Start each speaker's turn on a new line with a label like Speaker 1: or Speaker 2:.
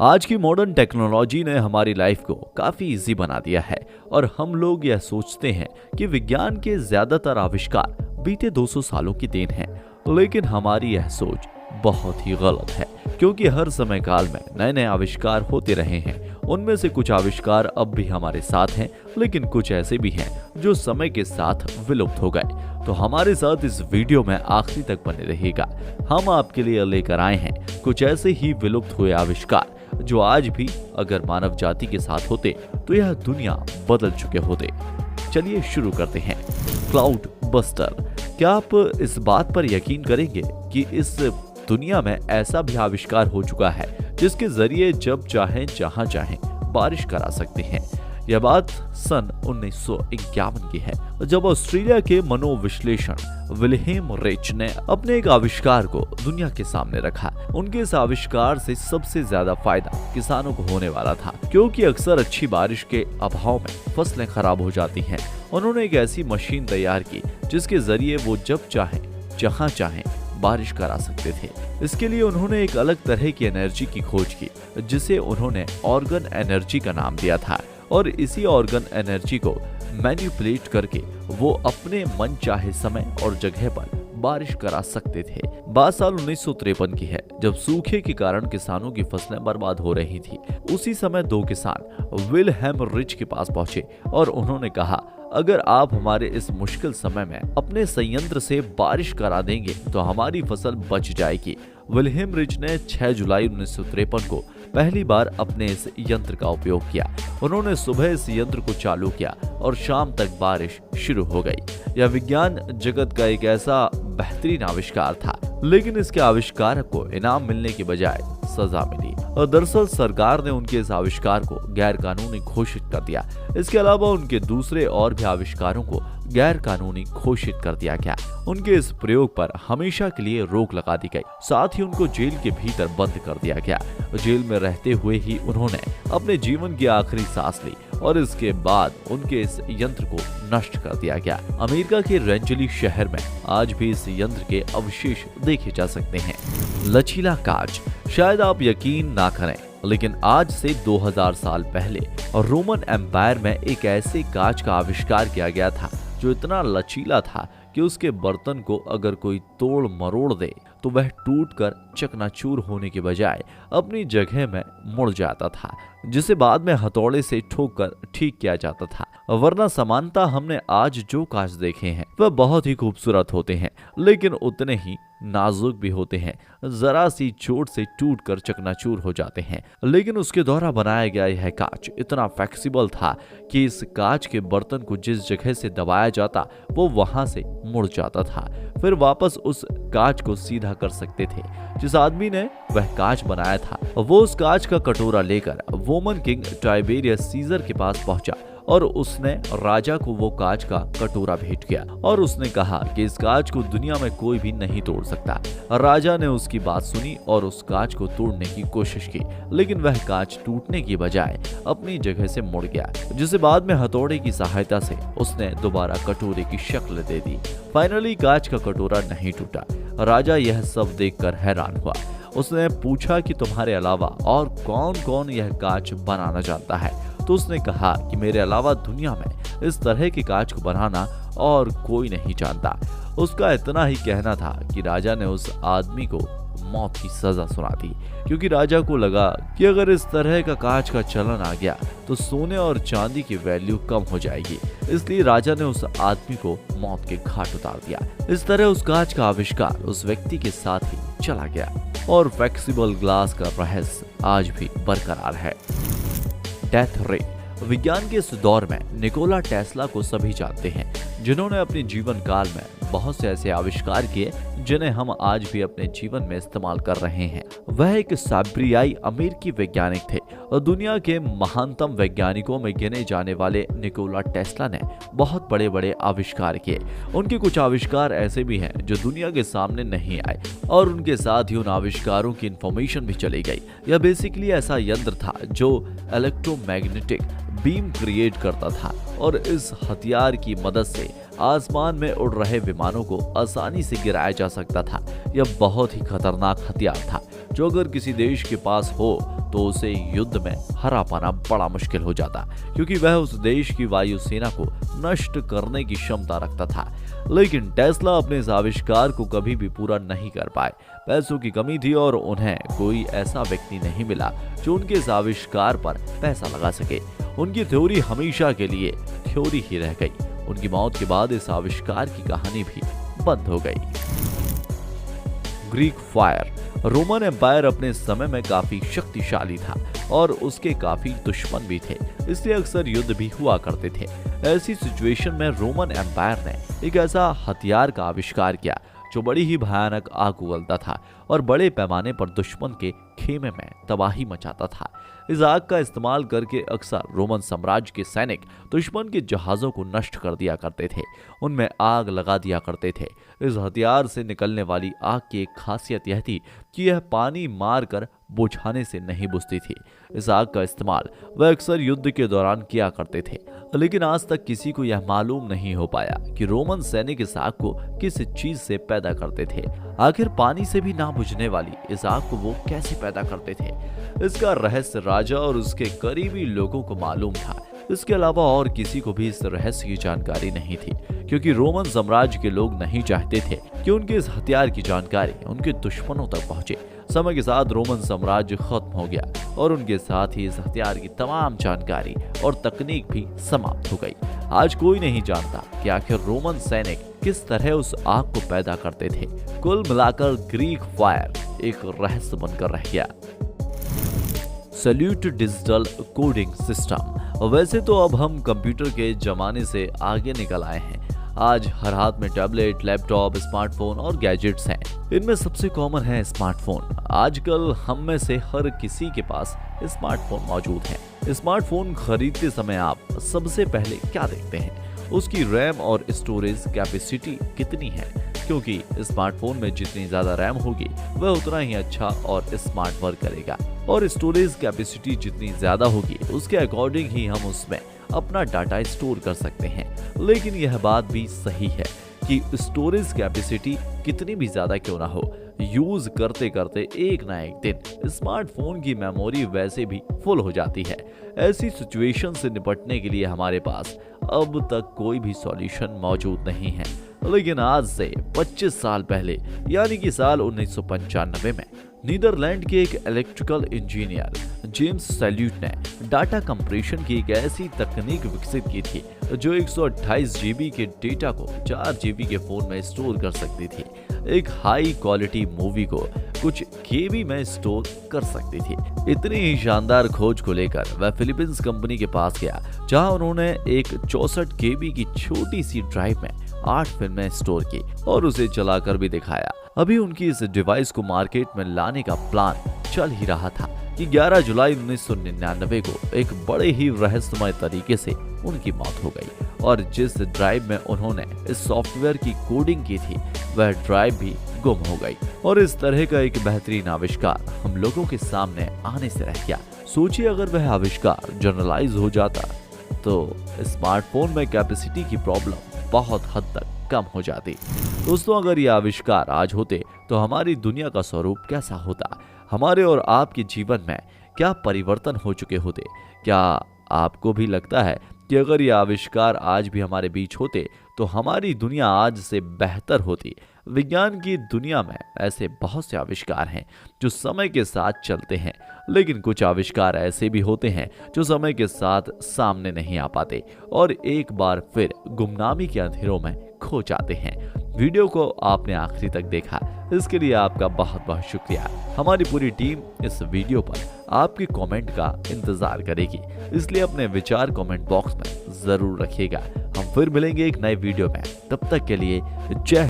Speaker 1: आज की modern technology ने हमारी लाइफ को काफी इजी बना दिया है और हम लोग यह सोचते हैं कि विज्ञान के ज्यादातर आविष्कार बीते 200 सालों की देन है। लेकिन हमारी यह सोच बहुत ही गलत है, क्योंकि हर समय काल में नए नए आविष्कार होते रहे हैं। उनमें से कुछ आविष्कार अब भी हमारे साथ हैं, लेकिन कुछ ऐसे भी हैं जो समय के साथ विलुप्त हो गए। तो हमारे साथ इस वीडियो में आखिरी तक बने रहेगा। हम आपके लिए लेकर आए हैं कुछ ऐसे ही विलुप्त हुए आविष्कार जो आज भी अगर मानव जाति के साथ होते तो यह दुनिया बदल चुके होते। चलिए शुरू करते हैं। Cloud buster. क्या आप इस बात पर यकीन करेंगे कि इस दुनिया में ऐसा भी आविष्कार हो चुका है जिसके जरिए जब चाहें जहां चाहें बारिश करा सकते हैं। यह बात सन 1951 की है, जब ऑस्ट्रेलिया के मनोविश्लेषण विल्हेम रिच ने अपने एक आविष्कार को दुनिया के सामने रखा। उनके इस आविष्कार से सबसे ज्यादा फायदा किसानों को होने वाला था, क्योंकि अक्सर अच्छी बारिश के अभाव में फसलें खराब हो जाती हैं। उन्होंने एक ऐसी मशीन तैयार की जिसके जरिए वो जब चाहें जहां चाहें बारिश करा सकते थे। इसके लिए उन्होंने एक अलग तरह की एनर्जी की खोज की, जिसे उन्होंने ऑर्गन एनर्जी का नाम दिया था। और इसी ऑर्गन एनर्जी को मैनिपुलेट करके वो अपने मन चाहे समय और जगह पर बारिश करा सकते थे। बात साल 1953 की है, जब सूखे के कारण किसानों की फसलें बर्बाद हो रही थी। उसी समय दो किसान विल्हेम रिच के पास पहुंचे और उन्होंने कहा, अगर आप हमारे इस मुश्किल समय में अपने संयंत्र से बारिश करा देंगे तो हमारी फसल बच जाएगी। विल्हेम रिच ने 6 जुलाई 1953 को पहली बार अपने इस यंत्र का उपयोग किया। उन्होंने सुबह इस यंत्र को चालू किया और शाम तक बारिश शुरू हो गई। यह विज्ञान जगत का एक ऐसा बेहतरीन आविष्कार था, लेकिन इसके आविष्कारक को इनाम मिलने की बजाय सजा मिली। और दरअसल सरकार ने उनके इस आविष्कार को गैर कानूनी घोषित कर दिया। इसके अलावा उनके दूसरे और भी आविष्कारों को गैर कानूनी घोषित कर दिया गया। उनके इस प्रयोग पर हमेशा के लिए रोक लगा दी गई। साथ ही उनको जेल के भीतर बंद कर दिया गया। जेल में रहते हुए ही उन्होंने अपने जीवन की आखिरी सांस ली और इसके बाद उनके इस यंत्र को नष्ट कर दिया गया। अमेरिका के रेंजली शहर में आज भी इस यंत्र के अवशेष देखे जा सकते हैं। लचीला कांच। शायद आप यकीन ना करें, लेकिन आज से 2000 साल पहले रोमन एम्पायर में एक ऐसे कांच का आविष्कार किया गया था जो इतना लचीला था कि उसके बर्तन को अगर कोई तोड़ मरोड़ दे तो वह टूटकर चकनाचूर होने के बजाय अपनी जगह में मुड़ जाता था, जिसे बाद में हथौड़े से ठोककर ठीक किया जाता था। वरना समानता हमने आज जो कांच देखे हैं वह बहुत ही खूबसूरत होते हैं, लेकिन उतने ही नाजुक भी होते हैं। जरा सी चोट से टूटकर चकनाचूर हो जाते हैं। लेकिन उसके द्वारा बनाया गया यह कांच इतना फ्लेक्सिबल था कि इस कांच के बर्तन को जिस जगह से दबाया जाता वो वहां से मुड़ जाता था। फिर वापस उस कांच को सीधा कर सकते थे। जिस आदमी ने वह कांच बनाया था वो उस कांच का कटोरा लेकर रोमन किंग टाइबेरियस सीजर के पास पहुंचा और उसने राजा को वो कांच का कटोरा भेंट किया और उसने कहा कि इस कांच को दुनिया में कोई भी नहीं तोड़ सकता। राजा ने उसकी बात सुनी और उस कांच को तोड़ने की कोशिश की, लेकिन वह कांच टूटने की बजाय अपनी जगह से मुड़ गया, जिसे बाद में हथौड़े की सहायता से उसने दोबारा कटोरे की शक्ल दे दी। फाइनली कांच का कटोरा नहीं टूटा। राजा यह सब देखकर हैरान हुआ। उसने पूछा कि तुम्हारे अलावा और कौन कौन यह कांच बनाना जानता है? तो उसने कहा कि मेरे अलावा दुनिया में इस तरह के कांच को बनाना और कोई नहीं जानता। उसका इतना ही कहना था कि राजा ने उस आदमी को मौत की सजा सुना दी, क्योंकि राजा को लगा कि अगर इस तरह का कांच का चलन आ गया तो सोने और चांदी की वैल्यू कम हो जाएगी। इसलिए राजा ने उस आदमी को मौत के घाट उतार दिया। इस तरह उस कांच का आविष्कार उस व्यक्ति के साथ ही चला गया और फ्लेक्सिबल ग्लास का रहस्य आज भी बरकरार है। डेथ रे। विज्ञान के इस दौर में निकोला टेस्ला को सभी जानते हैं, जिन्होंने अपने जीवन काल में बहुत से ऐसे आविष्कार किए जिन्हें हम आज भी अपने जीवन में इस्तेमाल कर रहे हैं। वह एक साइबेरियाई अमेरिकी वैज्ञानिक थे और दुनिया के महानतम वैज्ञानिकों में गिने जाने वाले निकोला टेस्ला ने बहुत बड़े बड़े आविष्कार किए। उनके कुछ आविष्कार ऐसे भी हैं जो दुनिया के सामने नहीं आए और उनके साथ ही उन आविष्कारों की इंफॉर्मेशन भी चली गई। यह बेसिकली ऐसा यंत्र था जो इलेक्ट्रोमैग्नेटिक बीम क्रिएट करता था और इस हथियार की मदद से आसमान में उड़ रहे विमानों को आसानी से गिराया जा सकता था। यह बहुत ही खतरनाक हथियार था जो अगर किसी देश के पास हो तो उसे युद्ध में हरा पाना बड़ा मुश्किल हो जाता, क्योंकि वह उस देश की वायुसेना को नष्ट करने की क्षमता रखता था। लेकिन टेस्ला अपने इस आविष्कार को कभी भी पूरा नहीं कर पाए। पैसों की कमी थी और उन्हें कोई ऐसा व्यक्ति नहीं मिला जो उनके इस आविष्कार पर पैसा लगा सके। उनकी थ्योरी हमेशा के लिए थ्योरी ही रह गई। उनकी मौत के बाद इस आविष्कार की कहानी भी बंद हो गई। Greek fire. रोमन एम्पायर अपने समय में काफी शक्तिशाली था और उसके काफी दुश्मन भी थे, इसलिए अक्सर युद्ध भी हुआ करते थे। ऐसी सिचुएशन में रोमन एम्पायर ने एक ऐसा हथियार का आविष्कार किया जो बड़ी ही भयानक आग उगलता था और बड़े पैमाने पर दुश्मन के खेमे में तबाही मचाता था। इस आग का इस्तेमाल करके अक्सर रोमन साम्राज्य के सैनिक दुश्मन के जहाजों को नष्ट कर दिया करते थे, उनमें आग लगा दिया करते थे। इस हथियार से निकलने वाली आग की एक खासियत यह थी कि यह पानी मारकर बुझाने से नहीं बुझती थी। इस आग का इस्तेमाल वह अक्सर युद्ध के दौरान किया करते थे, लेकिन आज तक किसी को यह मालूम नहीं हो पाया कि रोमन सैनिक इस आग को किस चीज से पैदा करते थे। आखिर पानी से भी ना बुझने वाली इस आग को वो कैसे पैदा करते थे? इसका रहस्य राजा और उसके करीबी लोगों को मालूम था। इसके अलावा और किसी को भी इस रहस्य की जानकारी नहीं थी, क्योंकि रोमन साम्राज्य के लोग नहीं चाहते थे कि उनके इस हथियार की जानकारी उनके दुश्मनों तक पहुंचे। समय के साथ रोमन साम्राज्य खत्म हो गया और उनके साथ ही इस हथियार की तमाम जानकारी और तकनीक भी समाप्त हो गई। आज कोई नहीं जानता कि आखिर रोमन सैनिक किस तरह उस आग को पैदा करते थे। कुल मिलाकर ग्रीक फायर एक रहस्य बनकर रह गया। Solute digital coding system. वैसे तो अब हम कंप्यूटर के जमाने से आगे निकल आए हैं। आज हर हाथ में टैबलेट, लैपटॉप, स्मार्टफोन और गैजेट्स हैं। इनमें सबसे कॉमन है स्मार्टफोन। आजकल हम में से हर किसी के पास स्मार्टफोन मौजूद है। स्मार्टफोन खरीदते समय आप सबसे पहले क्या देखते हैं? उसकी रैम और स्टोरेज कैपेसिटी कितनी है, क्योंकि स्मार्टफोन में जितनी ज्यादा रैम होगी वह उतना ही अच्छा और स्मार्ट वर्क करेगा, और स्टोरेज कैपेसिटी जितनी ज्यादा होगी उसके अकॉर्डिंग ही हम उसमें अपना डाटा स्टोर कर सकते हैं। लेकिन यह बात भी सही है कि स्टोरेज कैपेसिटी कितनी भी ज्यादा क्यों ना हो, यूज करते करते एक ना एक दिन स्मार्टफोन की मेमोरी वैसे भी फुल हो जाती है। ऐसी सिचुएशन से निपटने के लिए हमारे पास अब तक कोई भी सॉल्यूशन मौजूद नहीं है। लेकिन आज से 25 साल पहले यानी कि साल 1995 में नीदरलैंड के एक इलेक्ट्रिकल इंजीनियर जेम्स सैल्यूट ने डाटा कंप्रेशन की एक ऐसी तकनीक विकसित की थी जो 128 जीबी के डेटा को 4 जीबी के फोन में स्टोर कर सकती थी। एक हाई क्वालिटी मूवी को कुछ केबी में स्टोर कर सकती थी। इतनी ही शानदार खोज को लेकर वह फिलीपींस कंपनी के पास गया, जहां उन्होंने एक 64 केबी की छोटी सी ड्राइव में 8 फिल्में स्टोर की और उसे चलाकर भी दिखाया। अभी उनकी इस डिवाइस को मार्केट में लाने का प्लान चल ही रहा था कि 11 जुलाई 1999 को एक बड़े ही रहस्यमय तरीके से उनकी मौत हो गई, और जिस ड्राइव में उन्होंने इस सॉफ्टवेयर की कोडिंग की थी वह ड्राइव भी गुम हो गई। और इस तरह का एक बेहतरीन आविष्कार हम लोगों के सामने आने से रह गया। सोचिए अगर वह आविष्कार जनरलाइज हो जाता तो स्मार्टफोन में कैपेसिटी की प्रॉब्लम बहुत हद तक कम हो जाती। दोस्तों, अगर ये आविष्कार आज होते तो हमारी दुनिया का स्वरूप कैसा होता? हमारे और आपके जीवन में क्या परिवर्तन हो चुके होते? क्या आपको भी लगता है कि अगर ये आविष्कार आज भी हमारे बीच होते तो हमारी दुनिया आज से बेहतर होती? विज्ञान की दुनिया में ऐसे बहुत से आविष्कार हैं जो समय के साथ चलते हैं, लेकिन कुछ आविष्कार ऐसे भी होते हैं जो समय के साथ सामने नहीं आ पाते और एक बार फिर गुमनामी के अंधेरों में खो जाते हैं। वीडियो को आपने आखिरी तक देखा, इसके लिए आपका बहुत बहुत शुक्रिया। हमारी पूरी टीम इस वीडियो पर आपके कमेंट का इंतजार करेगी, इसलिए अपने विचार कमेंट बॉक्स में जरूर रखिएगा। हम फिर मिलेंगे एक नए वीडियो में, तब तक के लिए जय